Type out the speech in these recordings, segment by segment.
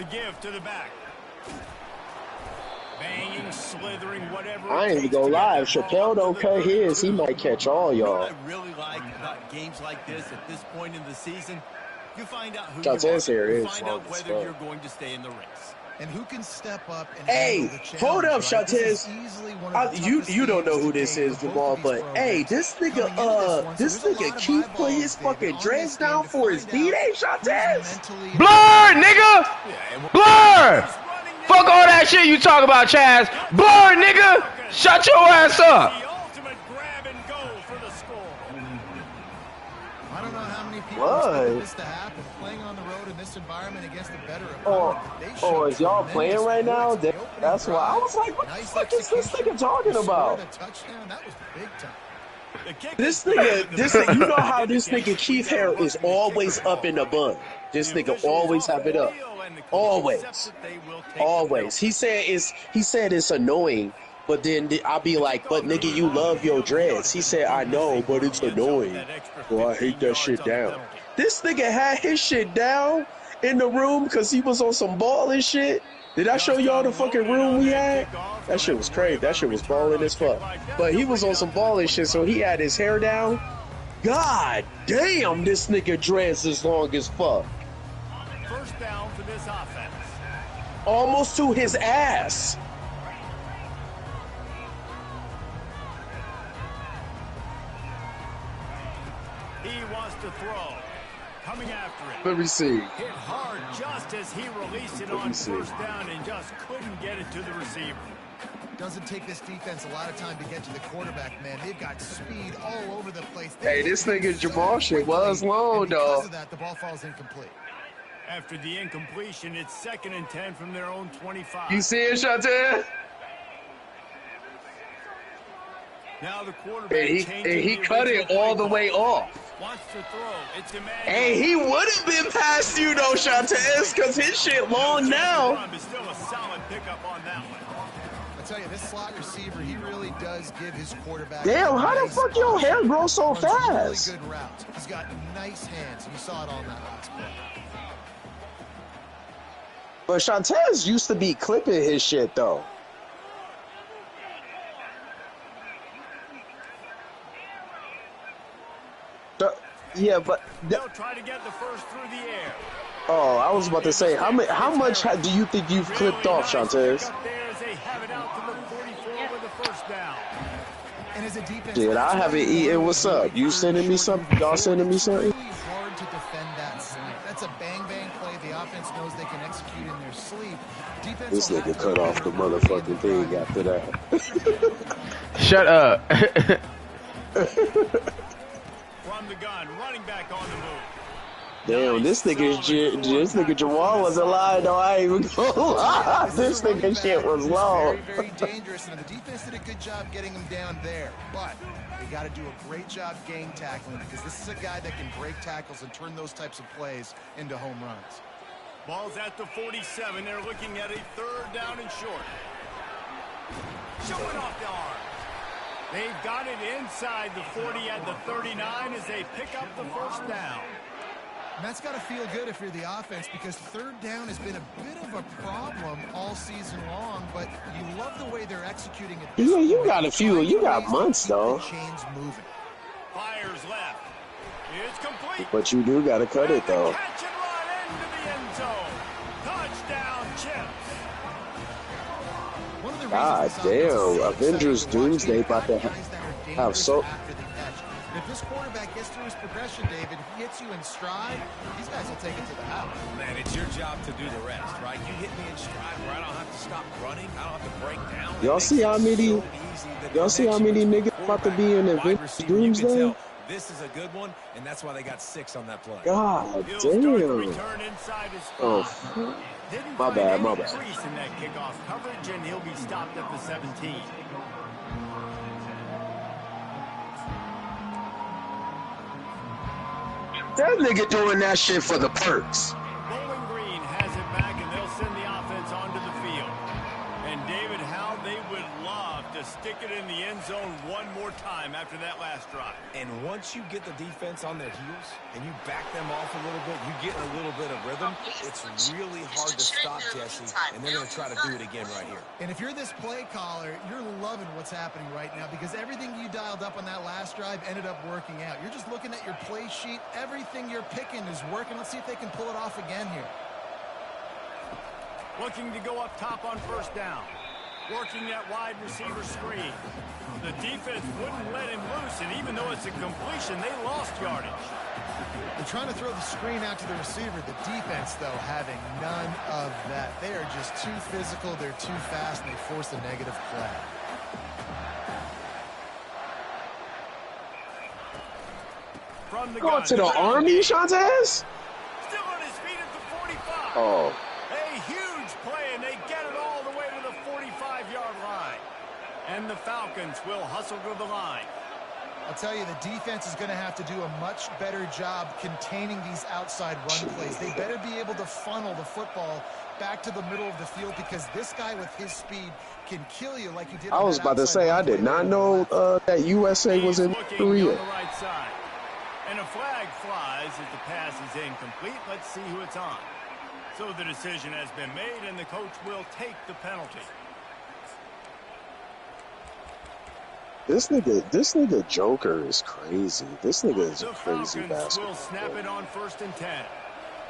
The give to the back. Banging, slithering, whatever. I ain't even gonna lie. If Chappelle don't cut his, he might catch all You know y'all. what I really like about games like this at this point in the season? You find out who Shotez you are. here You is find long out as whether fuck. you're going to stay in the race. And who can step up and Hey, handle the challenge, hold up, right? This is Shotez. easily one of the You don't know toughest who games this to is, date for both Jamal, of these but hey, programs this coming into this one. So this there's a nigga lot of Keith put eyeballs, his David, fucking on dreads this game down to for his find B-Day, out who's Shotez. mentally Blur, nigga! Blur! Fuck all that shit you talk about, Chaz. Blur, nigga! Shut your ass up! The ultimate grab and go for the score. I don't know how many people What? expected this to happen. Playing on the road in this environment against a better Oh, opponent. But they showed is y'all playing tremendous right now? poise in the opening That's why I drive. was like, what the Nice fuck is this execution. nigga talking You about? scored a touchdown. That was big time. The kick This is good, nigga, but the this back you know how indicates this nigga we Keith got a hair look is at the always kicker's up in the ball. bun. This The nigga official is always off have the it up. field, and the coach Always. accepts that they will take the Always. penalty. He said it's annoying, but then I'll be like, but nigga, you love your dreads. He said, I know, but it's annoying. Well, I hate that shit down. This nigga had his shit down in the room because he was on some ball and shit. Did I show y'all the fucking room we had? That shit was crazy. That shit was balling as fuck. But he was on some ball and shit, so he had his hair down. God damn, this nigga dreads as long as fuck. First down for this offense. Almost to his ass. He wants to throw. Coming after it. Let me see. Hit hard just as he released it on first down and just couldn't get it to the receiver. Doesn't take this defense a lot of time to get to the quarterback, man. They've got speed all over the place. Hey, this nigga Jamal shit was long, because dog. of that, the ball falls incomplete. After the incompletion, it's 2nd and 10 from their own 25. You see it, Shotez? Now the quarterback And he cut it all the way off. Wants to throw. It's Emmanuel. And he would have been past you though, Shotez, because his shit long now. But still a solid pickup on that one. I tell you, this slot receiver, he really does give his quarterback. Damn, how the fuck your hair grow so fast? Really good routes. He's got nice hands. You saw it on that last play. But Shotez used to be clipping his shit though. Yeah, but they'll try to get the first through the air. Oh, I was about to say, how much do you think you've clipped off, Shotez? Dude, I haven't eaten. What's up? You sending me something? Y'all sending me something? Really hard to defend that sleep. That's a bang play. The offense knows they can execute in their sleep. Defense this nigga cut off the motherfucking thing after that. Shut up. From the gun, running back on the move. Damn, this nigga Jamal was alive though. I ain't even gonna lie. This nigga shit was long. Very dangerous, and the defense did a good job getting him down there. But they got to do a great job gang tackling because this is a guy that can break tackles and turn those types of plays into home runs. Ball's at the 47. They're looking at a 3rd down and short. Showing off the arm. They've got it inside the 40 at the 39 as they pick up the first down. And that's got to feel good if you're the offense because 3rd down has been a bit of a problem all season long, but you love the way they're executing it. Yeah, you got a few. You got months, though. Chains moving. Fires left. It's complete. But you do got to cut it, though. Catch and run into the end zone. Touchdown, Chips. God damn, Avengers Doomsday about to have so... If this quarterback gets through his progression, David, he hits you in stride, these guys will take it to the house. Man, it's your job to do the rest, right? You hit me in stride where I don't have to stop running, I don't have to break down. Y'all see how many niggas about to be in Avengers Doomsday? This is a good one, and that's why they got 6 on that play. God damn. Oh, my bad. In that kickoff coverage, and he'll be stopped at the 17. That nigga doing that shit for the perks. Bowling Green has it back, and they'll send the offense onto the field. And David, how they would love to stick kick it in the end zone one more time after that last drive. And once you get the defense on their heels and you back them off a little bit, you get a little bit of rhythm, it's really hard to stop, Jesse, and they're going to try to do it again right here. And if you're this play caller, you're loving what's happening right now because everything you dialed up on that last drive ended up working out. You're just looking at your play sheet. Everything you're picking is working. Let's see if they can pull it off again here. Looking to go up top on first down. Working that wide receiver screen. The defense wouldn't let him loose, and even though it's a completion, they lost yardage. They're trying to throw the screen out to the receiver. The defense, though, having none of that. They are just too physical, they're too fast, and they force a negative play. From the Going to the Army, Shantaz? Still on his feet at the 45. Oh. A huge play, and they get it all the way to the 45-yard line. And the Falcons will hustle to the line. I'll tell you, the defense is going to have to do a much better job containing these outside run plays. They better be able to funnel the football back to the middle of the field because this guy with his speed can kill you like he did. I was about to say, I did not know that USA was in Korea. On the right side. And a flag flies as the pass is incomplete. Let's see who it's on. So the decision has been made, and the coach will take the penalty. This nigga Joker is crazy. This nigga is a The crazy Falcons basketball will snap player. it on 1st and 10.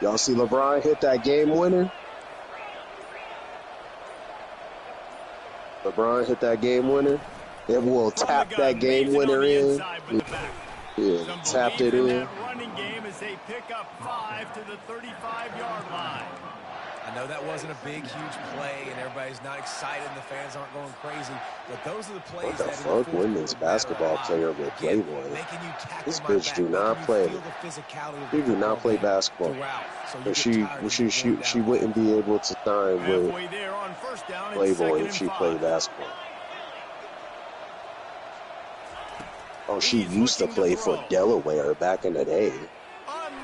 Y'all see LeBron hit that game winner? LeBron hit that game winner. It will tap that game winner in. Yeah, tapped it in. That running game as they pick up 5 to the 35-yard line. I know that wasn't a big, huge play, and everybody's not excited, and the fans aren't going crazy, but those are the plays What the that fuck? Women's basketball player with Playboy. This bitch do not play. She do not play basketball. But she wouldn't be able to sign with Halfway there on first down, Playboy if it's she 2nd and 5. played basketball. Oh, she used to play for Delaware back in the day.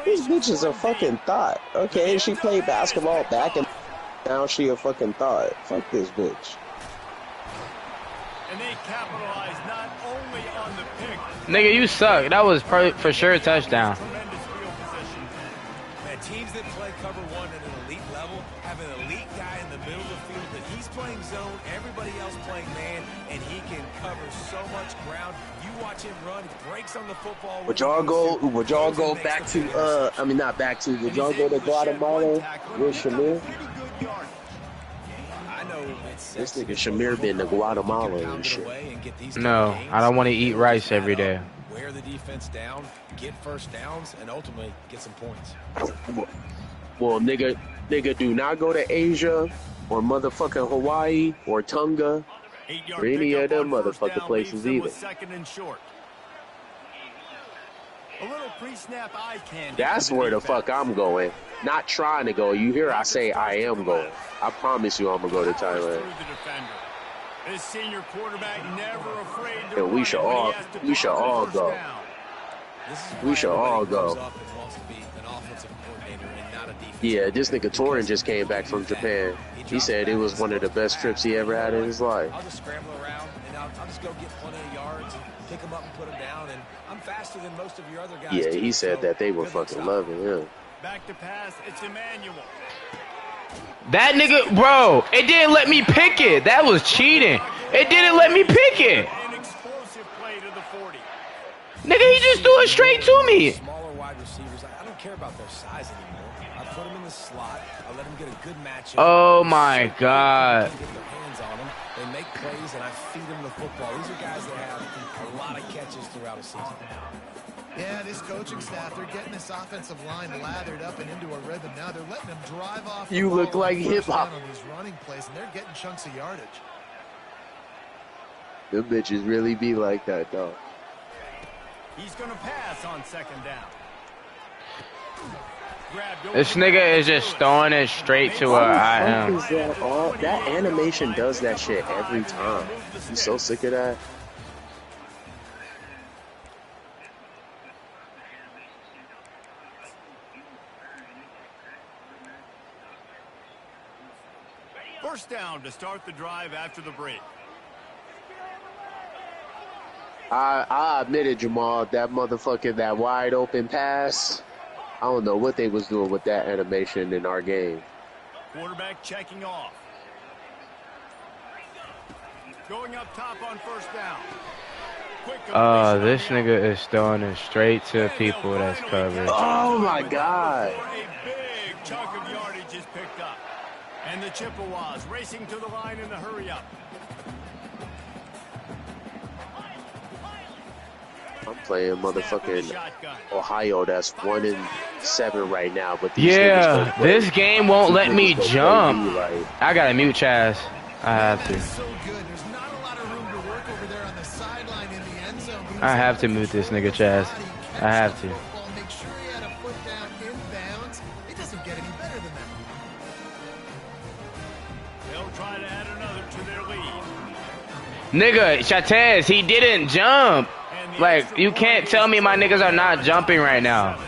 This bitch is a fucking thought. Okay, she played basketball back and now she a fucking thought. Fuck this bitch. And they capitalize not only on the pick. Nigga, you suck. That was for sure a touchdown. Tremendous field position. Man, teams that play cover one at an elite level have an elite guy in the middle of the field that he's playing zone, everybody else playing man, and he can cover so much ground. You watch him run, he breaks on the football. Would y'all go back to I mean not back to, would y'all go to Guatemala with Shamir? I know This nigga Shamir been to Guatemala and shit. No, I don't want to eat rice every day. Wear the defense down, get first downs, and ultimately get some points. Well, nigga, do not go to Asia or motherfucking Hawaii or Tonga or any of them motherfucking places either. Second and short. A little pre-snap eye candy. That's where the fuck I'm going. Not trying to go. You hear I say I am going. I promise you I'm gonna go to Thailand. This senior quarterback never afraid to And we should all go. We should all go. Yeah, this nigga Torin just came back from Japan. He said it was one of the best trips he ever had in his life. I'll just scramble around, and I'll just go get plenty of yards and pick them up and put them down, and I'm faster than most of your other guys. Yeah, too, he said so that they were good luck fucking stopping. loving him. Back to pass, it's Emmanuel. That nigga, bro, it didn't let me pick it. That was cheating. It didn't let me pick it. An explosive play to the 40. Nigga, he just threw it straight to me. Smaller wide receivers, I don't care about their size anymore. I put them in the slot. I let them get a good matchup. Oh my God. Get their hands on them. They make plays, and I feed them the football. These are guys that have a lot of catches throughout a season. Yeah, this coaching staff, they're getting this offensive line lathered up and into a rhythm now. They're letting them drive off the You ball look like on first hip-hop. down on these running plays, and they're getting chunks of yardage. Them bitches really be like that, though. He's going to pass on second down. This nigga is just throwing it straight to where I am. What is that? That animation does that shit every time. You so sick of that? First down to start the drive after the break. I admit it, Jamal. That motherfucking, that wide open pass. I don't know what they was doing with that animation in our game. Quarterback checking off. Going up top on first down. This nigga is throwing it straight to people that's covered. Oh my God. A big chunk of yardage is picked up. And the Chippewas racing to the line in the hurry up. I'm playing motherfucking Ohio. That's 1-7 right now. But these yeah, this game won't let me jump. I gotta mute Chaz. I have to. I have to mute this nigga Chaz. I have to. Make sure he had a foot down inbounds. It doesn't get any better than that. They'll try to add another to their lead. Nigga, Chatez, he didn't jump. Like, you can't tell me my niggas are not jumping right now.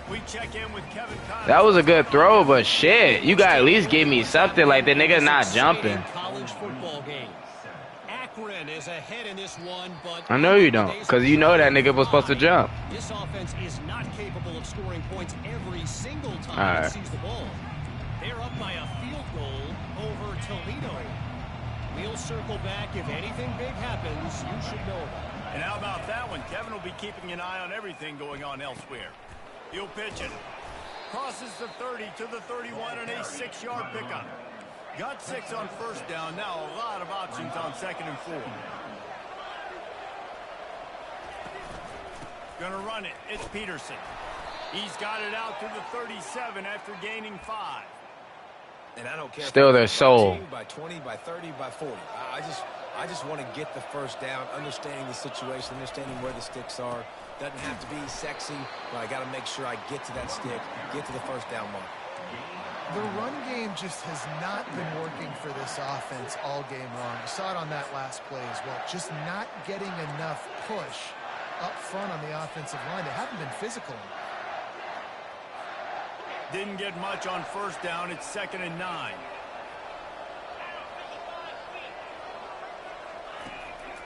We check in with Kevin Connors. That was a good throw, but shit, you gotta at least give me something. Like, the nigga's not jumping. College football games. Akron is ahead in this one, but I know you don't, because you know that nigga was supposed to jump. This offense is not capable of scoring points every single time it sees the ball. They're up by a field goal over Toledo. We'll circle back. If anything big happens, you should know about it. And how about that one? Kevin will be keeping an eye on everything going on elsewhere. He'll pitch it. Crosses the 30 to the 31 and a 6-yard pickup. Got 6 on first down. Now a lot of options on 2nd and 4. Gonna run it. It's Peterson. He's got it out to the 37 after gaining 5. And I don't care. Still their soul. By 20, by 30, by 40. I just want to get the first down, understanding the situation, understanding where the sticks are. Doesn't have to be sexy, but I got to make sure I get to that stick, get to the first down mark. The run game just has not been working for this offense all game long. You saw it on that last play as well. Just not getting enough push up front on the offensive line. They haven't been physical enough. Didn't get much on first down. It's 2nd and 9.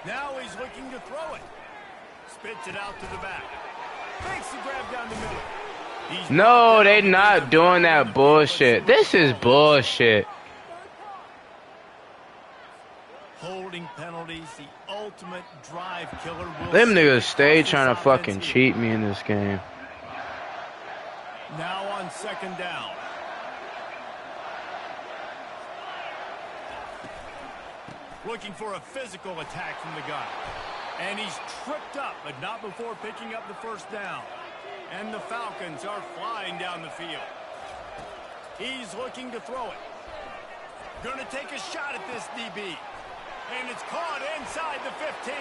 Now he's looking to throw it. Spits it out to the back. Makes the grab down the middle. No, they not doing that bullshit. This is bullshit. Holding penalties, the ultimate drive killer. Them niggas stay trying to fucking cheat me in this game. Now on 2nd down. Looking for a physical attack from the gun. And he's tripped up, but not before picking up the first down. And the Falcons are flying down the field. He's looking to throw it. Gonna take a shot at this DB. And it's caught inside the 15.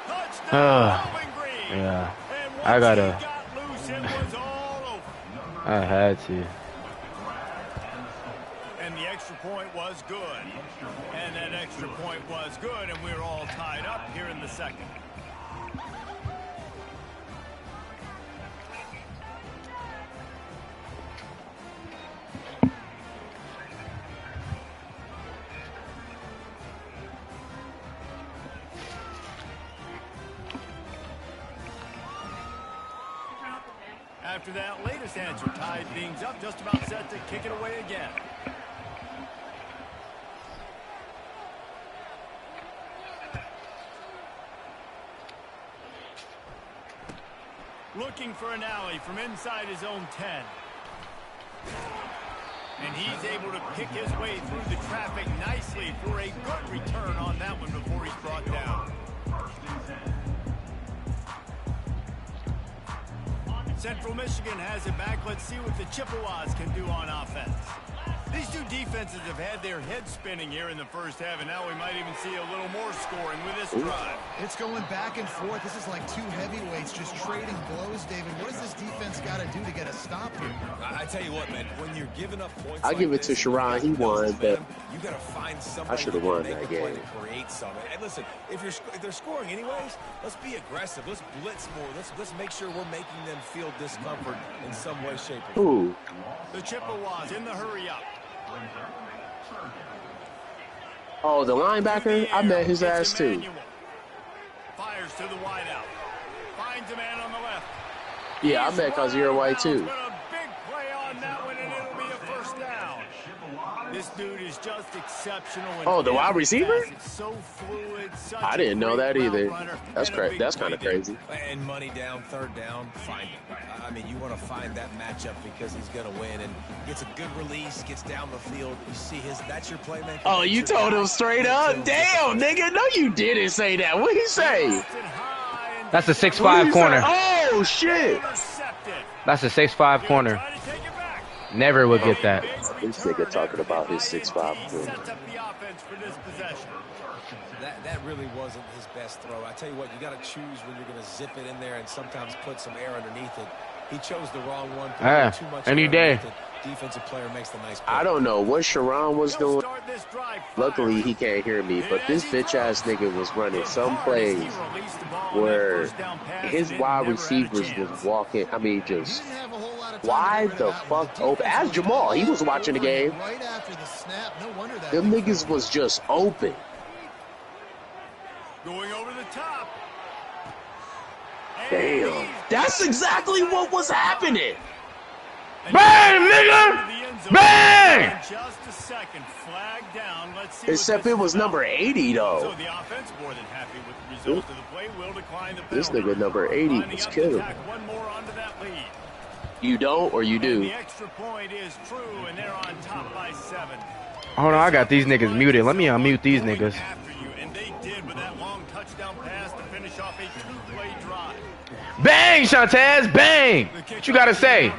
Touchdown, Bowling Green. Yeah. And once I gotta. he got loose, it was all over. I had to. And the extra point was good. And that extra point was good, and we're all tied up here in the 2nd. After that latest answer tied things up, just about set to kick it away again. Looking for an alley from inside his own 10. And he's able to pick his way through the traffic nicely for a good return on that one before he's brought down. Central Michigan has it back. Let's see what the Chippewas can do on offense. These two defenses have had their heads spinning here in the first half, and now we might even see a little more scoring with this drive. It's going back and forth. This is like two heavyweights just trading blows, David. What does this defense got to do to get a stop here? I tell you what, man, when you're giving up points, I give it to Sharon. He won, but you got to find somebody I should have won make that a play game. to create something. And listen, if they're scoring anyways, let's be aggressive. Let's blitz more. Let's make sure we're making them feel discomfort in some way, shape, or form. ooh, The Chippewas in the hurry up. oh, the linebacker, I met his ass too. Fires to the wideout. Finds a man on the left. Yeah, I bet because you're white too. But a big play on that one, and it'll be a first down. This dude is just exceptional. Oh, the wide receiver? So fluid, I didn't know that either. That's crazy. That's kind of crazy. And money down, third down, find him. I mean, you want to find that matchup because he's going to win and gets a good release, gets down the field. You see that's your playmaker. Oh, you told him straight up? Damn, nigga. No, you didn't say that. What'd he say? That's a 6'5" corner. Oh, shit. That's a 6'5" corner. Never would get that. This nigga talking about his 6'5" corner. That really wasn't his best throw. I tell you what, you got to choose when you're going to zip it in there and sometimes put some air underneath it. He chose the wrong one. Too much any day. Defensive player makes the nice play. I don't know what Sharon was doing. Luckily, he can't hear me, but this bitch-ass nigga was running some plays where his wide receivers was walking. I mean, just wide the fuck open. As Jamal, he was watching the game. Them niggas was just open. Going over the top. Damn. That's exactly what was happening. Bang, nigga! Bang! Just a second. Flag down. Let's see. Except it was number 80, though. So the offense more than happy with the result of the play. Will decline the penalty. This nigga number 80 was killing. One more onto that lead. You don't or you do? The extra point is true, and they're on top by 7. Hold on, I got these niggas muted. Let me unmute these niggas. And they did with that long touchdown pass to finish off a 2-play drive. Bang, Shantaz, bang! What you gotta say?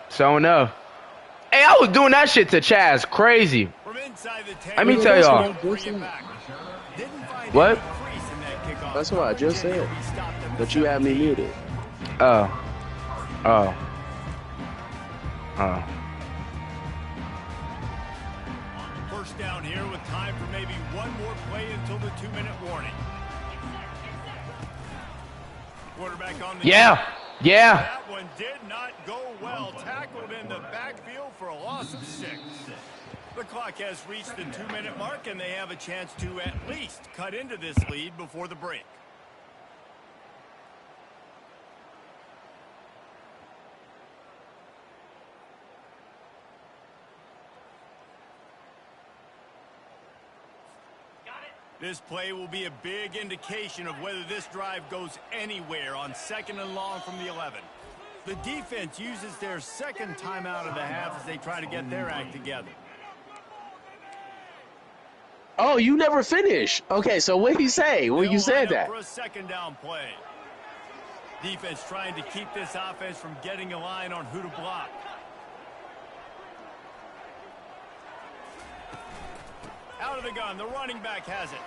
So enough. Hey, I was doing that shit to Chaz. Crazy. Let me tell y'all. What? That's what I just said. But you had me muted. Oh. First down here with time for maybe one more play until the 2-minute warning. Quarterback on the Yeah. That one did not go well. Tackled in the backfield for a loss of 6. The clock has reached the 2-minute mark, and they have a chance to at least cut into this lead before the break. This play will be a big indication of whether this drive goes anywhere on 2nd and long from the 11. The defense uses their second timeout of the half as they try to get their act together. Oh, you never finished. Okay, so what did he say when you said that? For a 2nd down play. Defense trying to keep this offense from getting a line on who to block. Out of the gun, the running back has it.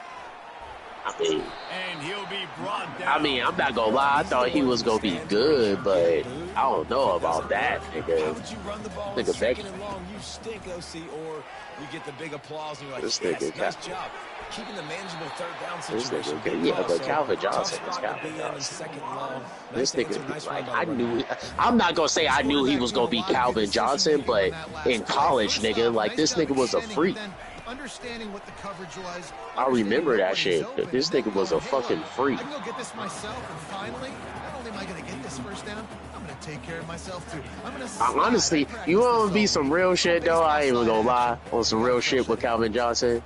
And he'll be brought down. I mean, I'm not gonna lie, I thought he was gonna be good, but I don't know about that, nigga. Nigga Becky. You stink, OC, or you get the big applause and you're like, This yes, nigga nice job. Keeping the manageable 3rd down This situation. nigga, yeah, but Calvin Johnson is Calvin Johnson. This nigga, like, I knew, I'm not gonna say I knew he was gonna be Calvin Johnson, but in college, nigga, like, this nigga was a freak. Understanding what the coverage was. I remember that shit. This nigga was a fucking freak. I can go get this myself, and finally, not only am I going to get this first down, I'm going to take care of myself too. I'm going to honestly, you want to be some real shit though? I ain't even gonna lie. On some real shit with Calvin Johnson,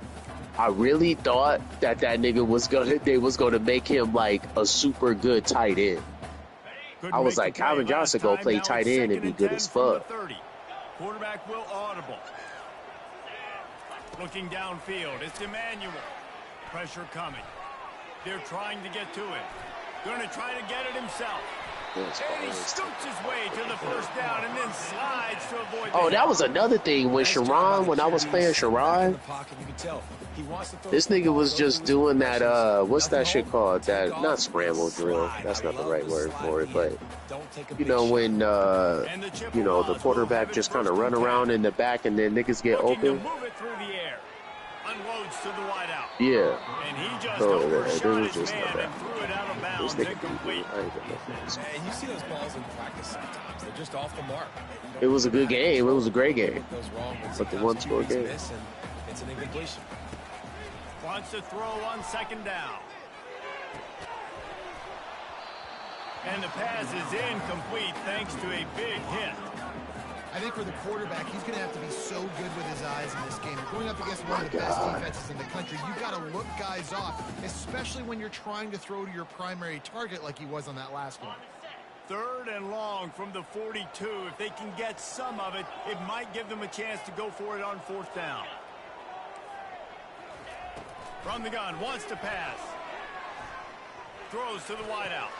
I really thought that nigga was gonna make him like a super good tight end. I was like, Calvin Johnson go play tight end and be good as fuck. Quarterback will audible. Looking downfield, it's Emmanuel. Pressure coming. They're trying to get to it. Going to try to get it himself. And he scoots his way to the first down and then slides to avoid. Oh, that was another thing with Sharon. When I was playing Sharon, this nigga was just doing that. What's that shit called? That not scramble drill. That's not the right word for it. But you know when you know the quarterback just kind of run around in the back and then niggas get open. Unloads to the wide out. Yeah. And he just overshot his just man and threw it out of bounds. And you see those balls in practice sometimes. They're just off the mark. It was a good game. It was a great game. But the 1-score game. It's an incompletion. Wants to throw on second down. And the pass is incomplete thanks to a big hit. I think for the quarterback, he's going to have to be so good with his eyes in this game. Going up against one of the best defenses in the country, you've got to look guys off, especially when you're trying to throw to your primary target like he was on that last one. 3rd and long from the 42. If they can get some of it, it might give them a chance to go for it on 4th down. From the gun, wants to pass. Throws to the wideout.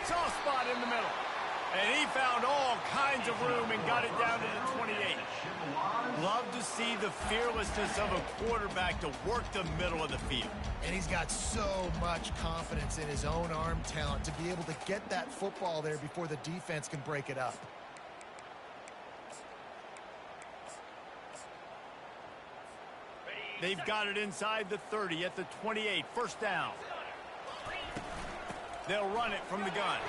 Soft spot in the middle. And he found all kinds of room and got it down to the 28. Love to see the fearlessness of a quarterback to work the middle of the field. And he's got so much confidence in his own arm talent to be able to get that football there before the defense can break it up. They've got it inside the 30 at the 28. 1st down. They'll run it from the gun.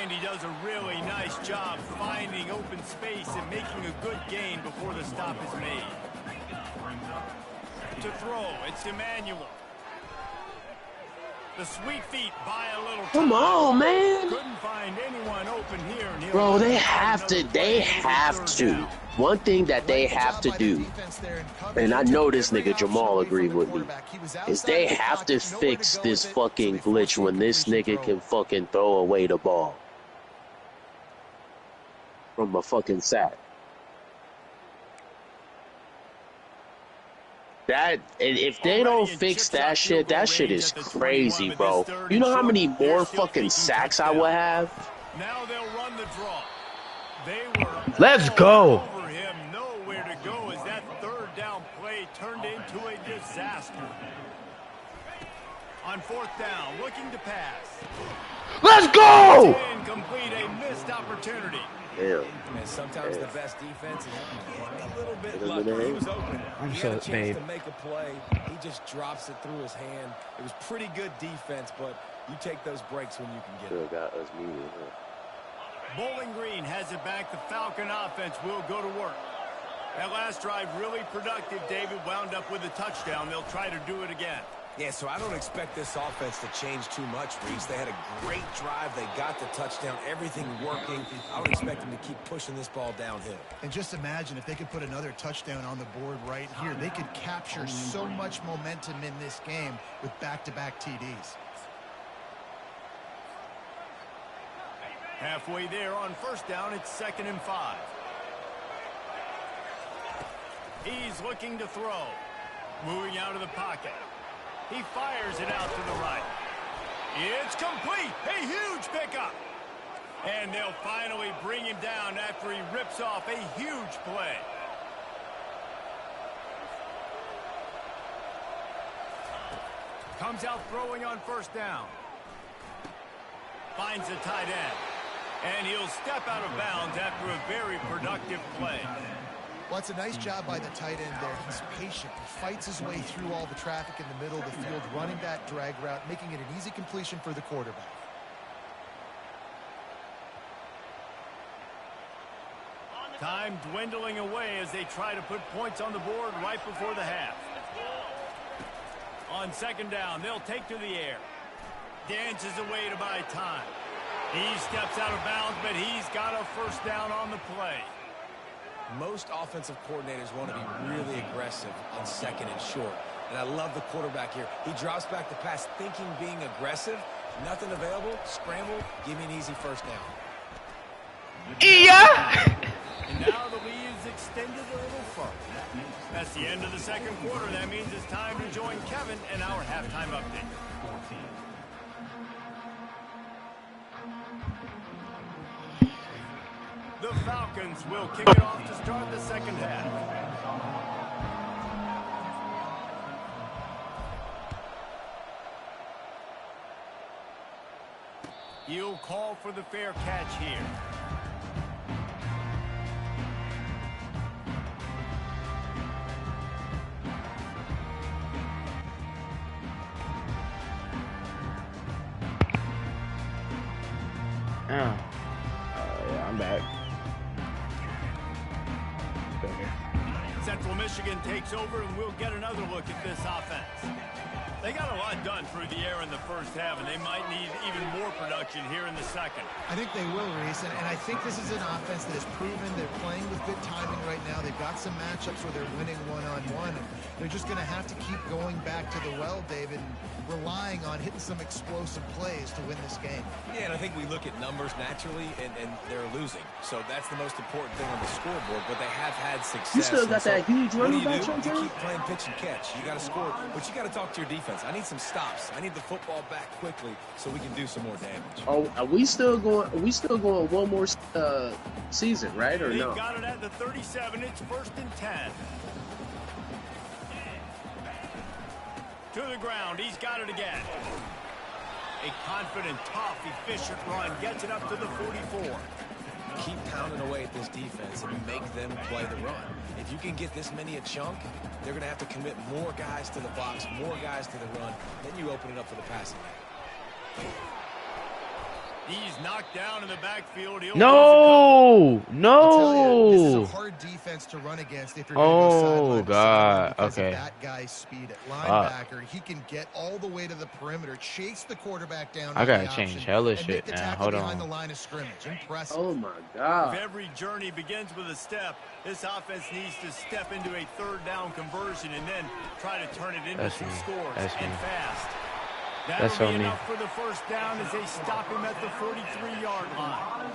And he does a really nice job finding open space and making a good gain before the stop is made. To throw, it's Emmanuel. The sweet feet buy a little time. Come on, man. Couldn't find anyone open here. Bro, they have to. One thing that they have to do, and I know this nigga Jamal agreed with me, is they have to fix this fucking glitch when this nigga can fucking throw away the ball from a fucking sack. That, if they don't fix that shit is crazy, bro. You know how many more fucking sacks I would have? Now they'll run the draw. They were Let's go. over him, nowhere to go as that 3rd down play turned into a disaster. On 4th down, looking to pass. Let's go. Incomplete, a missed opportunity. Damn. And sometimes the best defense is a little bit Little lucky. bit He was open. He had a chance babe. to make a play. He just drops it through his hand. It was pretty good defense, but you take those breaks when you can get Still it. got us muted, huh? Bowling Green has it back. The Falcon offense will go to work. That last drive really productive. David wound up with a touchdown. They'll try to do it again. Yeah, so I don't expect this offense to change too much, Reese. They had a great drive. They got the touchdown. Everything working. I would expect them to keep pushing this ball downhill. And just imagine if they could put another touchdown on the board right here. They could capture so much momentum in this game with back-to-back TDs. Halfway there on 1st down, it's 2nd and 5. He's looking to throw. Moving out of the pocket. He fires it out to the right. It's complete. A huge pickup. And they'll finally bring him down after he rips off a huge play. Comes out throwing on 1st down. Finds a tight end. And he'll step out of bounds after a very productive play. Well, it's a nice job by the tight end there. He's patient. He fights his way through all the traffic in the middle of the field, running that drag route, making it an easy completion for the quarterback. Time dwindling away as they try to put points on the board right before the half. On 2nd down, they'll take to the air. Dances away to buy time. He steps out of bounds, but he's got a 1st down on the play. Most offensive coordinators want to be really aggressive on 2nd and short. And I love the quarterback here. He drops back the pass thinking being aggressive. Nothing available. Scramble. Give me an easy 1st down. Yeah. And now the lead is extended a little further. That's the end of the 2nd quarter. That means it's time to join Kevin and our halftime update. The Falcons will kick it off to start the 2nd half. You'll call for the fair catch here. Yeah, I'm back. Central Michigan takes over, and we'll get another look at this offense. They got a lot done through the air in the first half, and they might need even more production here in the second. I think they will, Reese, and I think this is an offense that has proven they're playing with good timing right now. They've got some matchups where they're winning one-on-one, and they're just going to have to keep going back to the well, David, and relying on hitting some explosive plays to win this game. Yeah, and I think we look at numbers naturally, and they're losing. So that's the most important thing on the scoreboard, but they have had success. You still got that huge running back, you keep playing pitch and catch. You got to score, but you got to talk to your defense. I need some stops. I need the football back quickly so we can do some more damage. Oh, are we still going? Are we still going one more season, right, or no? They got it at the 37. It's 1st and 10. To the ground. He's got it again. A confident, tough, efficient run gets it up to the 44. Keep pounding away at this defense and make them play the run. If you can get this many a chunk, they're going to have to commit more guys to the box, more guys to the run. Then you open it up for the passing game. He's knocked down in the backfield. No! This is a hard defense to run against if you're going to go sideline to sideline because of that guy's speed at linebacker. He can get all the way to the perimeter, chase the quarterback down. I gotta change hella shit now. Hold on. The line of scrimmage. Impressive. Oh my God! If every journey begins with a step, this offense needs to step into a third down conversion and then try to turn it into some scores and fast. That's That'll be enough for the first down as they stop him at the 43-yard line.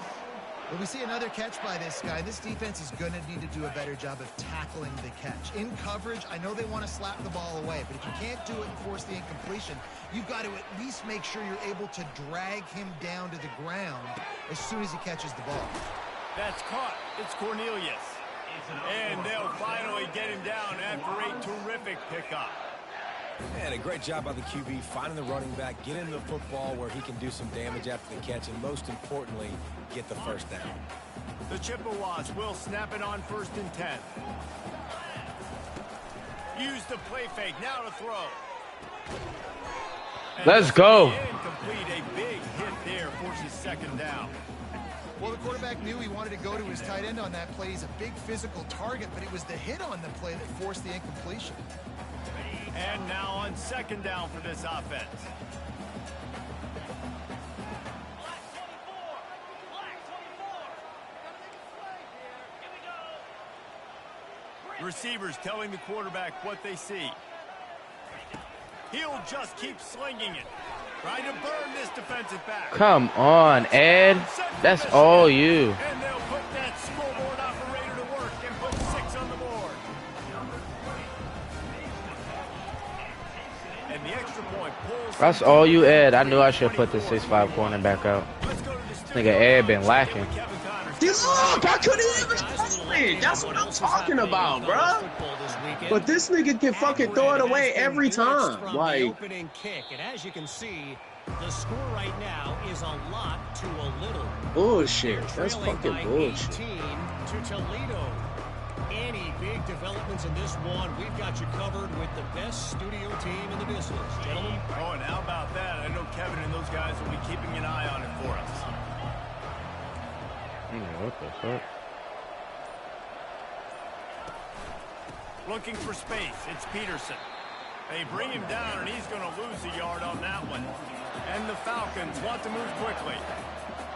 Well, we see another catch by this guy. This defense is going to need to do a better job of tackling the catch. In coverage, I know they want to slap the ball away, but if you can't do it and force the incompletion, you've got to at least make sure you're able to drag him down to the ground as soon as he catches the ball. That's caught. It's Cornelius. And they'll finally get him down after a terrific pickup. And a great job by the QB finding the running back, getting the football where he can do some damage after the catch, and most importantly, get the first down. The Chippewas will snap it on 1st and 10. Use the play fake, now to throw. And let's go. Incomplete, a big hit there, forces 2nd down. Well, the quarterback knew he wanted to go to his tight end on that play. He's a big physical target, but it was the hit on the play that forced the incompletion. And now on 2nd down for this offense. Receivers telling the quarterback what they see. He'll just keep slinging it. Trying to burn this defensive back. Come on, Ed. That's all you. And they'll put that scoreboard operator to work and put 6 on the board. And the extra point pulls. That's all you, Ed. I knew I should put the 6'5" cornerback out. Nigga, Ed been lacking. Look, I couldn't even throw it. That's what I'm talking about, bro. But this nigga can fucking throw it away every time. Like, opening kick, and as you can see, the score right now is a lot to a little. bullshit. That's fucking bullshit. 18 to Toledo. Any big developments in this one, we've got you covered with the best studio team in the business, gentlemen. Oh, and how about that? I know Kevin and those guys will be keeping an eye on it for us. What the fuck? Looking for space. It's Peterson. They bring him down, and he's going to lose a yard on that one. And the Falcons want to move quickly.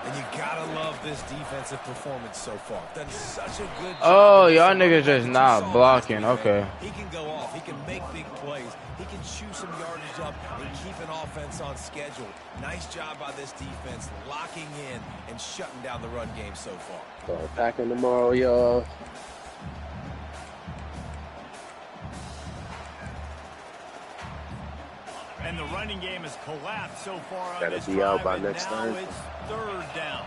And you gotta love this defensive performance so far. Done such a good job. Oh, y'all niggas just not blocking. Okay. He can go off. He can make big plays. He can chew some yardage up and keep an offense on schedule. Nice job by this defense locking in and shutting down the run game so far. Start packing tomorrow, y'all. And the running game has collapsed so far on Gotta this be drive, out by and next now time. it's 3rd down.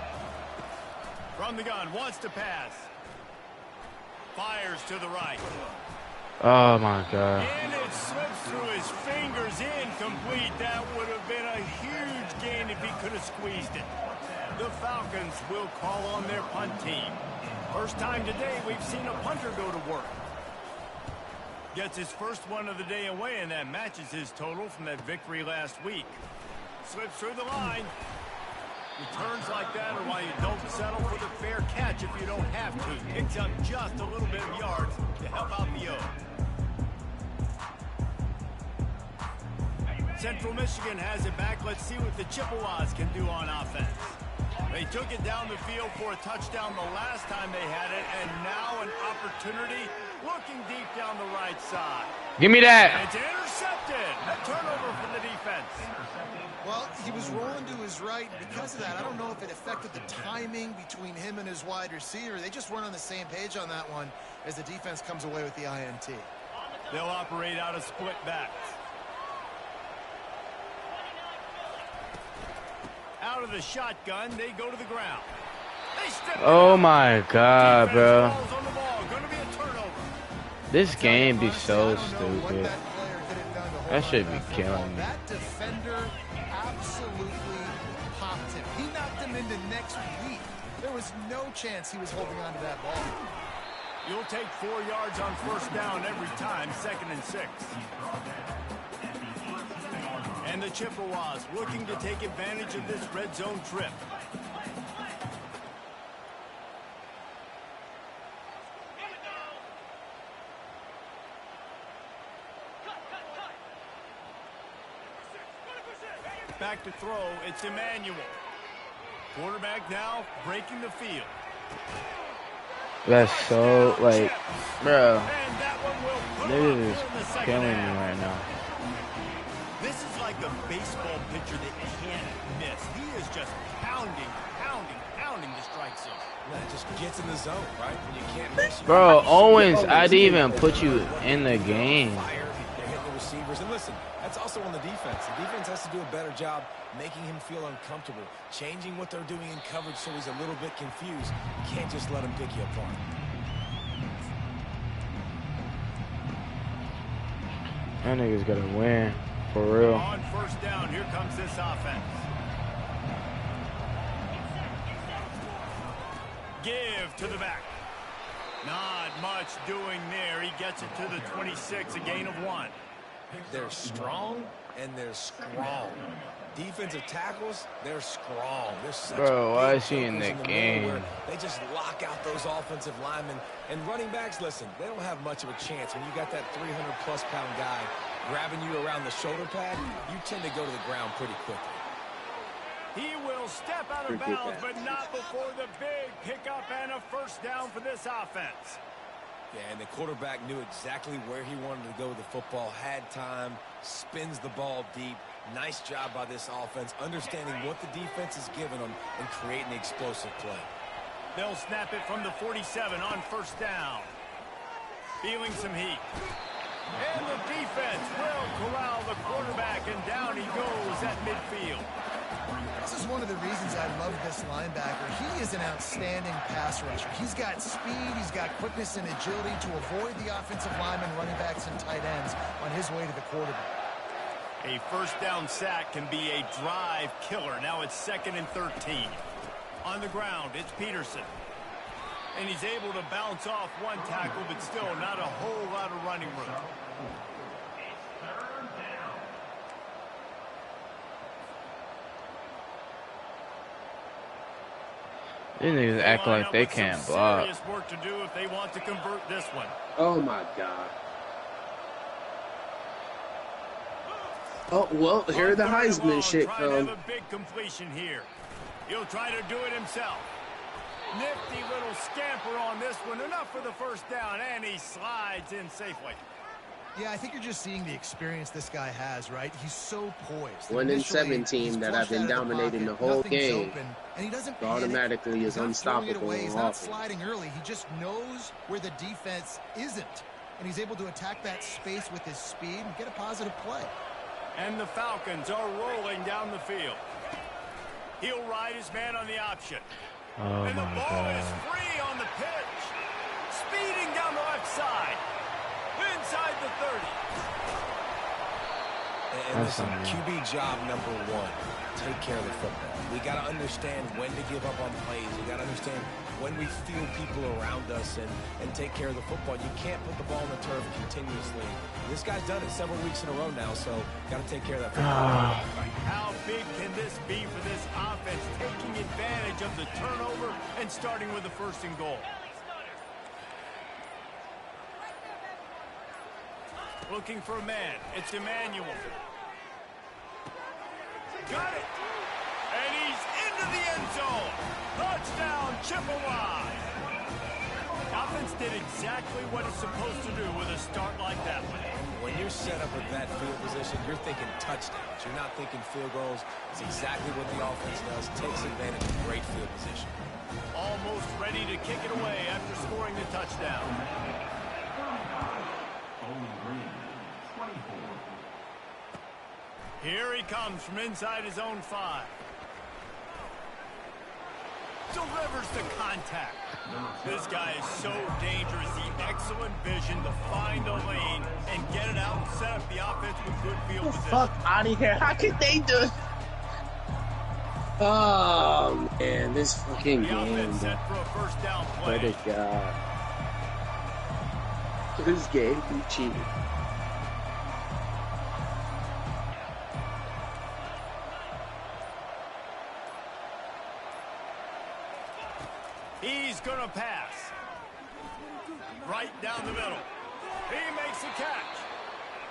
From the gun, wants to pass. Fires to the right. Oh my God. And it slips through his fingers, incomplete. That would have been a huge gain if he could have squeezed it. The Falcons will call on their punt team. First time today we've seen a punter go to work. Gets his first one of the day away, and that matches his total from that victory last week. Slips through the line. Returns like that are why you don't settle for the fair catch if you don't have to. Picks up just a little bit of yards to help out the O. Central Michigan has it back. Let's see what the Chippewas can do on offense. They took it down the field for a touchdown the last time they had it, and now an opportunity looking deep down the right side. Give me that. It's intercepted. A turnover for the defense. Well, he was rolling to his right. Because of that, I don't know if it affected the timing between him and his wide receiver. They just weren't on the same page on that one as the defense comes away with the INT. They'll operate out of split backs. Out of the shotgun, they go to the ground. Oh my God, bro. Gonna be a turnover. This game be so stupid. That should be killing me. That defender absolutely popped him. He knocked him into next week. There was no chance he was holding on to that ball. You'll take 4 yards on first down every time, 2nd and 6. And the Chippewas looking to take advantage of this red zone trip. Back to throw, it's Emmanuel. Quarterback now breaking the field. That's so, like, bro. And that one will put This up is in the second killing me half. right now. This is like a baseball pitcher that you can't miss. He is just pounding the strike zone. That just gets in the zone, right? When you can't miss. Bro, Owens, I'd even put you in the game. They're hitting the receivers. And listen, that's also on the defense. The defense has to do a better job making him feel uncomfortable, changing what they're doing in coverage so he's a little bit confused. You can't just let him pick you apart. That nigga's gonna win. For real. On first down, here comes this offense. Give to the back. Not much doing there. He gets it to the 26, a gain of 1. They're strong and they're strong. Defensive tackles, they're strong. They're such Bro, why big is he in the jokers game? middle where they just lock out those offensive linemen. And running backs, listen, they don't have much of a chance. When you got that 300-plus pound guy grabbing you around the shoulder pad, you tend to go to the ground pretty quickly. He will step out of bounds, but not before the big pickup and a first down for this offense. Yeah, and the quarterback knew exactly where he wanted to go with the football, had time, spins the ball deep. Nice job by this offense, understanding what the defense is giving them and creating the explosive play. They'll snap it from the 47 on first down. Feeling some heat. And the defense will corral the quarterback, and down he goes at midfield. This is one of the reasons I love this linebacker. He is an outstanding pass rusher. He's got speed, he's got quickness and agility to avoid the offensive linemen, running backs, and tight ends on his way to the quarterback. A first down sack can be a drive killer. Now it's 2nd and 13. On the ground, it's Peterson. And he's able to bounce off one tackle, but still not a whole lot of running room. These niggas act like they can't block. Serious work to do if they want to convert this one. Oh my God. Oh, well, here the Heisman shit Trying to have come. a big completion here. He'll try to do it himself. Nifty little scamper on this one. Enough for the first down, and he slides in safely. Yeah, I think you're just seeing the experience this guy has, right? He's so poised. 1 in Initially, 17 he's that flushed I've been out of the dominating pocket, the whole nothing's game. open, and he doesn't Automatically panic. is He's not throwing it unstoppable away. He's on not offense. sliding early. He just knows where the defense isn't, and he's able to attack that space with his speed and get a positive play. And the Falcons are rolling down the field. He'll ride his man on the option. Oh And the my ball God. is free on the pitch. Speeding down the left side. Inside the 30. And That's listen, unreal. QB job number 1, take care of the football. We got to understand when to give up on plays. We got to understand when we feel people around us and take care of the football. You can't put the ball on the turf continuously. This guy's done it several weeks in a row now, so got to take care of that football. How big can this be for this offense, taking advantage of the turnover and starting with the 1st and goal? Looking for a man. It's Emmanuel. Got it. And he's into the end zone. Touchdown, Chippewa. The offense did exactly what it's supposed to do with a start like that one. When you're set up with that field position, you're thinking touchdowns. You're not thinking field goals. It's exactly what the offense does. Takes advantage of great field position. Almost ready to kick it away after scoring the touchdown. Here he comes from inside his own 5. Delivers the contact. This guy is so dangerous. The excellent vision to find the lane and get it out and set up the offense with good field position. Fuck out of here. How could they do? Oh, man. This fucking the game. Offense set for a first down play. What a god. This game, he cheated. He's going to pass. Right down the middle. He makes a catch.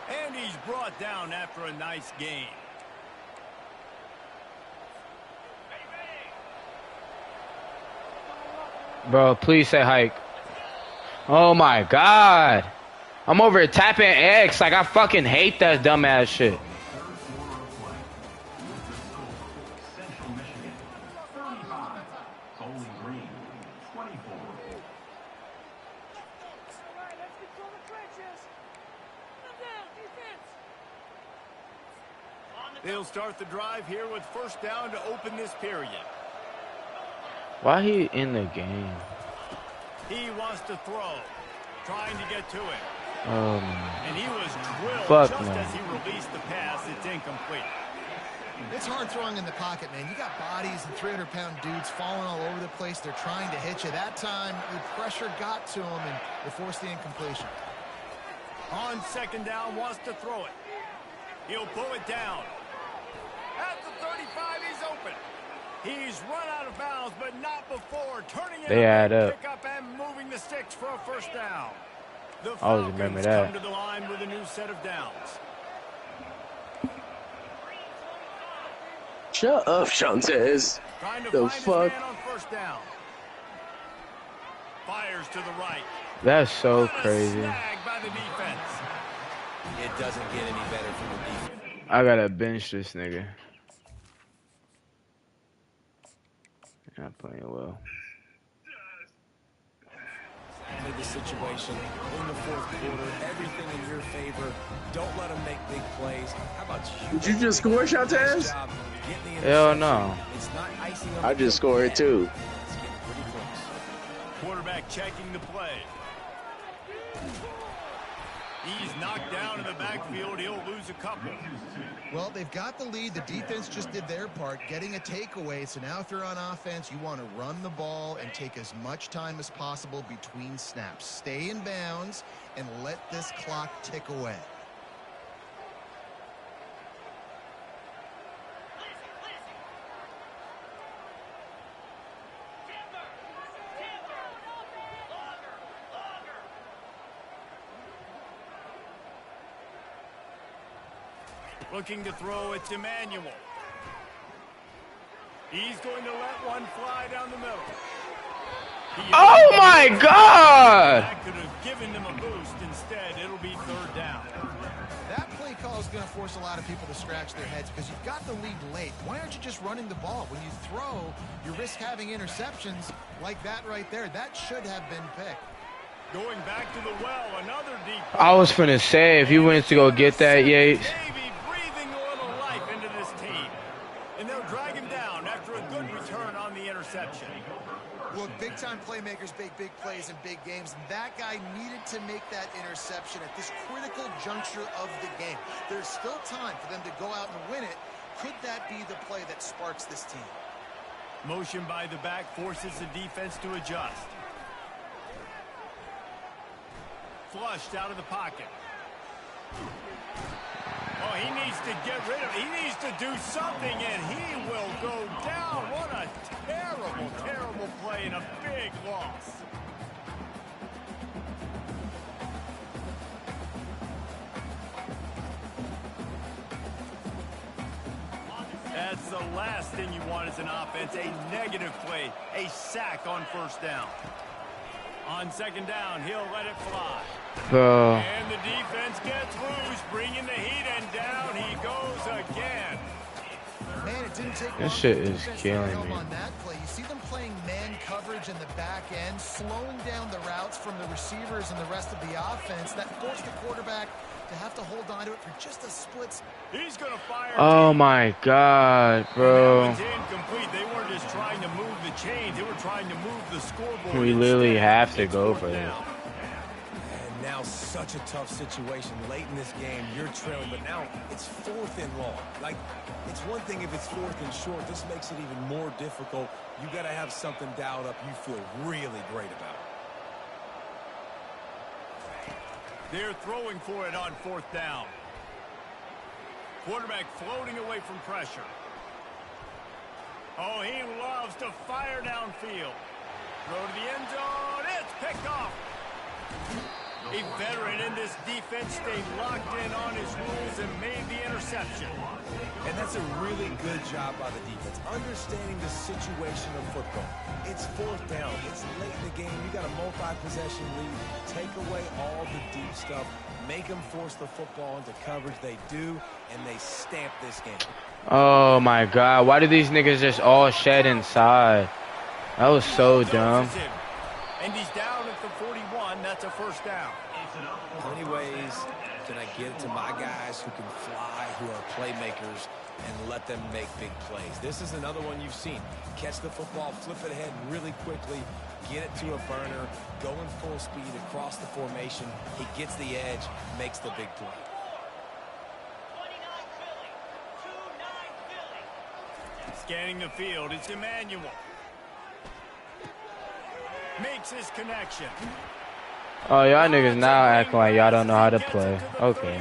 And he's brought down after a nice gain. Bro, please say hike. Oh my god. I'm over here tapping X. Like, I fucking hate that dumbass shit. They'll start the drive here with first down to open this period. Why he in the game? He wants to throw, trying to get to it. And he was drilled just man. as he released the pass. It's incomplete. It's hard throwing in the pocket, man. You got bodies and 300-pound dudes falling all over the place. They're trying to hit you. That time, the pressure got to him, and they forced the incompletion. On second down, wants to throw it. He'll pull it down. At the 35, he's open. He's run out of bounds, but not before turning it pick up and moving the sticks for a first down. The Falcons come to the line with a new set of downs. Shut up, Shantez. The fuck? On first down. Fires to the right. That's so crazy. By the defense. It doesn't get any better from the defense. I gotta bench this nigga. Not playing well. The situation in the fourth quarter, everything in your favor. Don't let them make big plays. How about you? Did you just score, Shantez? Hell no. It's not icing on I just scored too. It's getting pretty close. Quarterback checking the play. He's knocked down in the backfield. He'll lose a couple. Well, they've got the lead. The defense just did their part, getting a takeaway. So now if you're on offense, you want to run the ball and take as much time as possible between snaps. Stay in bounds and let this clock tick away. Looking to throw, it's Emmanuel. He's going to let one fly down the middle. Oh my God! That could have given them a boost. Instead, it'll be third down. That play call is going to force a lot of people to scratch their heads because you've got the lead late. Why aren't you just running the ball? When you throw, you risk having interceptions like that right there. That should have been picked. Going back to the well, another deep. I was finna say, if you went to go get that, Yates. Maybe breathing a little life into this team. And they'll drag him down after a good return on the interception. Look, big-time playmakers make big plays in big games, and that guy needed to make that interception at this critical juncture of the game. There's still time for them to go out and win it. Could that be the play that sparks this team? Motion by the back forces the defense to adjust. Flushed out of the pocket. Oh, he needs to get rid of it. He needs to do something, and he will go down. What a terrible, terrible play and a big loss. last thing you want as an offense, a negative play, a sack on first down. On second down, he'll let it fly. And the defense gets loose, bringing the heat, and down he goes again. Man, it didn't take this shit is killing me. On that play. You see them playing man coverage in the back end, slowing down the routes from the receivers and the rest of the offense. That forced the quarterback to have to hold on to it for just a split. He's gonna fire. Oh my God, bro. That was incomplete. They weren't just trying to move the chains, they were trying to move the scoreboard. We literally have to go for it. Now such a tough situation late in this game. You're trailing, but now it's 4th and long. Like, it's one thing if it's 4th and short. This makes it even more difficult. You got to have something dialed up you feel really great about. They're throwing for it on 4th down. Quarterback floating away from pressure. Oh, he loves to fire downfield. Throw to the end zone. It's picked off. A veteran in this defense stayed locked in on his rules and made the interception. And that's a really good job by the defense, understanding the situation of football. It's 4th down. It's late in the game. You got a multi-possession lead. Take away all the deep stuff. Make them force the football into coverage. They do, and they stamp this game. Oh my God, why do these niggas just all shed inside? That was so dumb. And he's down at the 41. That's a first down. How many ways can I get it to my guys who can fly, who are playmakers, and let them make big plays? This is another one you've seen. Catch the football, flip it ahead really quickly, get it to a burner, go in full speed across the formation. He gets the edge, makes the big play. Scanning the field, it's Emmanuel. Makes his connection. Oh, y'all niggas now acting like y'all don't know how to play. Okay.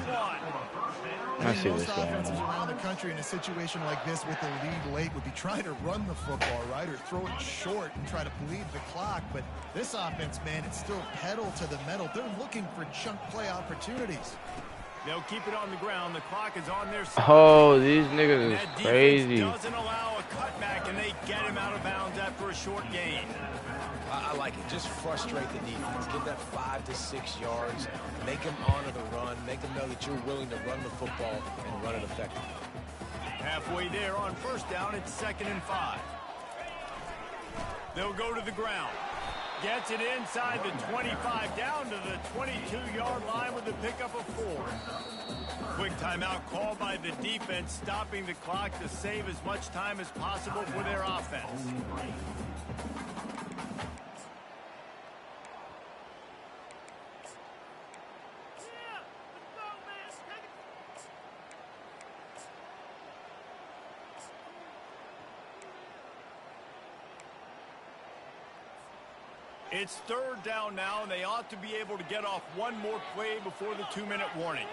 I see what's going offenses on. around the country in a situation like this with the lead late would be trying to run the football, right, or throw it short and try to bleed the clock. But this offense, man, it's still pedal to the metal. They're looking for chunk play opportunities. They'll keep it on the ground. The clock is on their side. Oh, these niggas is That crazy. doesn't allow a cutback, and they get him out of bounds after a short gain. I like it. Just frustrate the defense. Give that 5 to 6 yards. Make them honor the run. Make them know that you're willing to run the football and run it effectively. Halfway there on first down, it's 2nd and 5. They'll go to the ground. Gets it inside the 25, down to the 22-yard line with a pickup of 4. Quick timeout called by the defense, stopping the clock to save as much time as possible for their offense. It's 3rd down now, and they ought to be able to get off one more play before the 2-minute warning.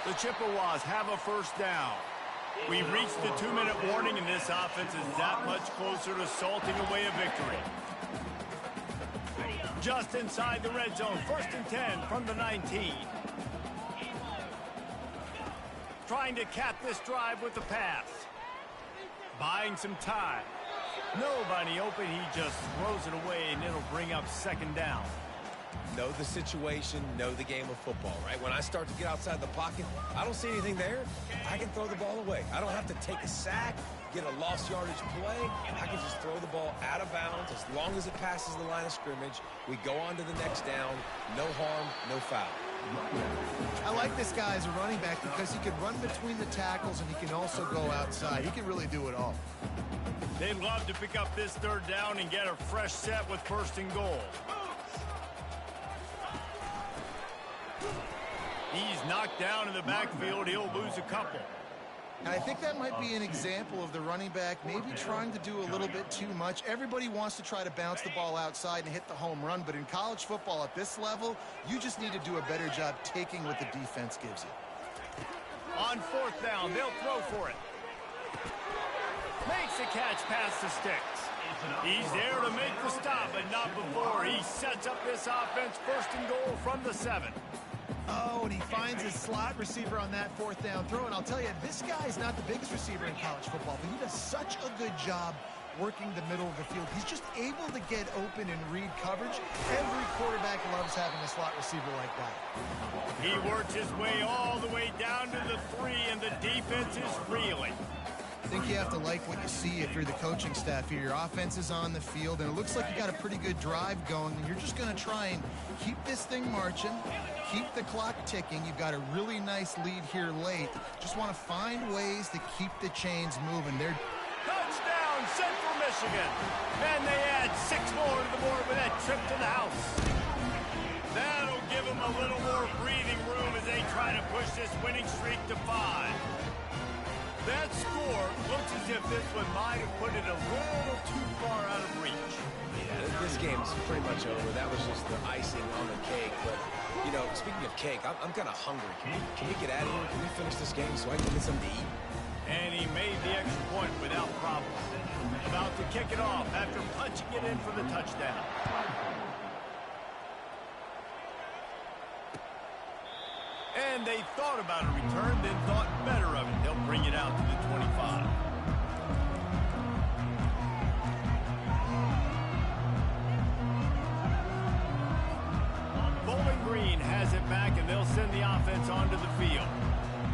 The Chippewas have a first down. We've reached the 2-minute warning, and this offense is that much closer to salting away a victory. Just inside the red zone, 1st and 10 from the 19. Trying to cap this drive with the pass. Buying some time. Nobody open. He just throws it away, and it'll bring up 2nd down. Know the situation, know the game of football, right? When I start to get outside the pocket, I don't see anything there. I can throw the ball away. I don't have to take a sack, get a lost yardage play. I can just throw the ball out of bounds as long as it passes the line of scrimmage. We go on to the next down. No harm, no foul. I like this guy as a running back because he can run between the tackles and he can also go outside. He can really do it all. They'd love to pick up this 3rd down and get a fresh set with 1st and goal. He's knocked down in the backfield. He'll lose a couple. And I think that might be an example of the running back maybe trying to do a little bit too much. Everybody wants to try to bounce the ball outside and hit the home run, but in college football at this level, you just need to do a better job taking what the defense gives you. On 4th down, they'll throw for it. Makes the catch past the sticks. He's there to make the stop, but not before. He sets up this offense 1st and goal from the 7. Oh, and he finds his slot receiver on that fourth down throw. And I'll tell you, this guy's not the biggest receiver in college football, but he does such a good job working the middle of the field. He's just able to get open and read coverage. Every quarterback loves having a slot receiver like that. He works his way all the way down to the 3, and the defense is reeling. I think you have to like what you see if you're the coaching staff here. Your offense is on the field, and it looks like you got a pretty good drive going, and you're just going to try and keep this thing marching, keep the clock ticking. You've got a really nice lead here late. Just want to find ways to keep the chains moving. They're touchdown, Central Michigan. And they add 6 more to the board with that trip to the house. That'll give them a little more breathing room as they try to push this winning streak to 5. That score looks as if this one might have put it a little too far out of reach. Yeah, this game's pretty much over. That was just the icing on the cake. But, you know, speaking of cake, I'm kind of hungry. Can we get out of here? Can we finish this game so I can get something to eat? And he made the extra point without problem. About to kick it off after punching it in for the touchdown. And they thought about a return, then thought better of it. They'll bring it out to the 25. Bowling Green has it back, and they'll send the offense onto the field.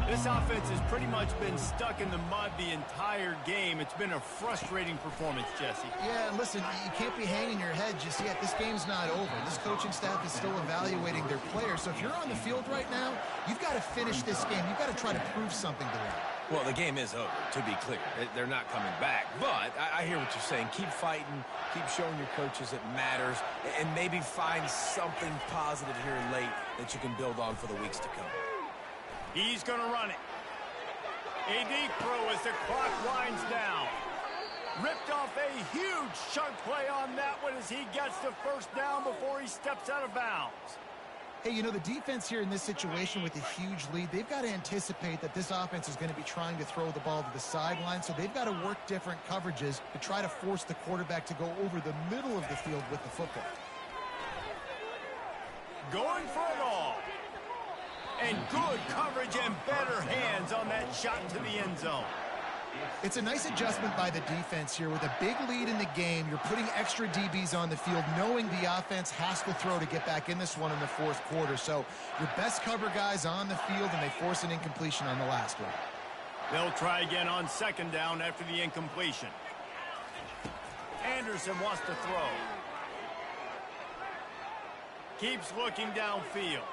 This offense has pretty much been stuck in the mud the entire game. It's been a frustrating performance, Jesse. Yeah, and listen, you can't be hanging your head just yet. This game's not over. This coaching staff is still evaluating their players. So if you're on the field right now, you've got to finish this game. You've got to try to prove something to them. Well, the game is over, to be clear. They're not coming back. But I hear what you're saying. Keep fighting. Keep showing your coaches it matters. And maybe find something positive here late that you can build on for the weeks to come. He's going to run it. A deep throw as the clock winds down. Ripped off a huge chunk play on that one as he gets the first down before he steps out of bounds. Hey, you know, the defense here in this situation with a huge lead, they've got to anticipate that this offense is going to be trying to throw the ball to the sideline, so they've got to work different coverages to try to force the quarterback to go over the middle of the field with the football. Going for it all. And good coverage and better hands on that shot to the end zone. It's a nice adjustment by the defense here. With a big lead in the game, you're putting extra DBs on the field, knowing the offense has to throw to get back in this one in the fourth quarter. So your best cover guys on the field, and they force an incompletion on the last one. They'll try again on second down after the incompletion. Anderson wants to throw. Keeps looking downfield.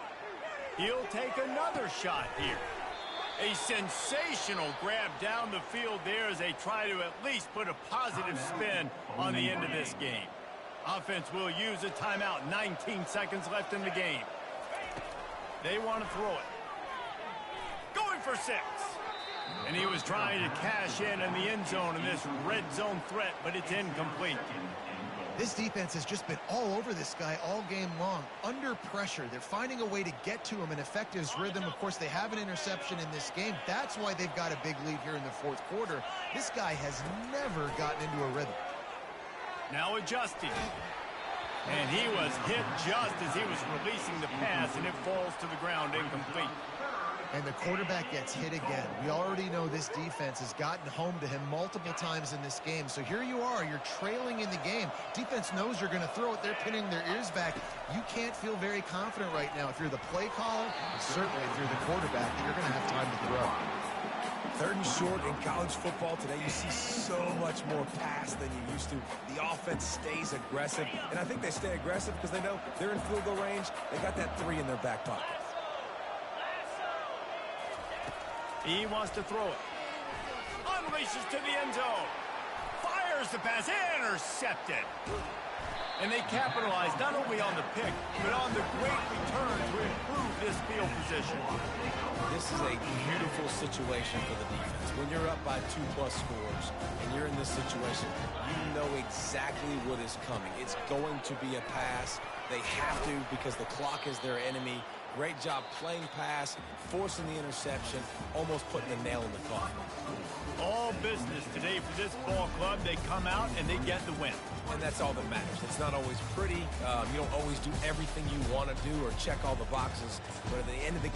He'll take another shot here. A sensational grab down the field there as they try to at least put a positive spin on the end of this game. Offense will use a timeout. 19 seconds left in the game. They want to throw it. Going for 6. And he was trying to cash in the end zone in this red zone threat, but it's incomplete. This defense has just been all over this guy all game long. Under pressure, they're finding a way to get to him and affect his rhythm. Of course, they have an interception in this game. That's why they've got a big lead here in the fourth quarter. This guy has never gotten into a rhythm. Now adjusting. And he was hit just as he was releasing the pass, and it falls to the ground incomplete. And the quarterback gets hit again. We already know this defense has gotten home to him multiple times in this game. So here you are, you're trailing in the game. Defense knows you're going to throw it. They're pinning their ears back. You can't feel very confident right now. If you're the play caller, and certainly if you're the quarterback, that you're going to have time to throw. 3rd and short in college football today, you see so much more pass than you used to. The offense stays aggressive, and I think they stay aggressive because they know they're in field goal range. They got that 3 in their back pocket. He wants to throw it. Unleashes to the end zone. Fires the pass. Intercepted. And they capitalize not only on the pick, but on the great return to improve this field position. This is a beautiful situation for the defense. When you're up by 2+ scores and you're in this situation, you know exactly what is coming. It's going to be a pass. They have to because the clock is their enemy. Great job playing pass, forcing the interception, almost putting the nail in the coffin. All business today for this ball club. They come out and they get the win. And that's all that matters. It's not always pretty. You don't always do everything you want to do or check all the boxes. But at the end of the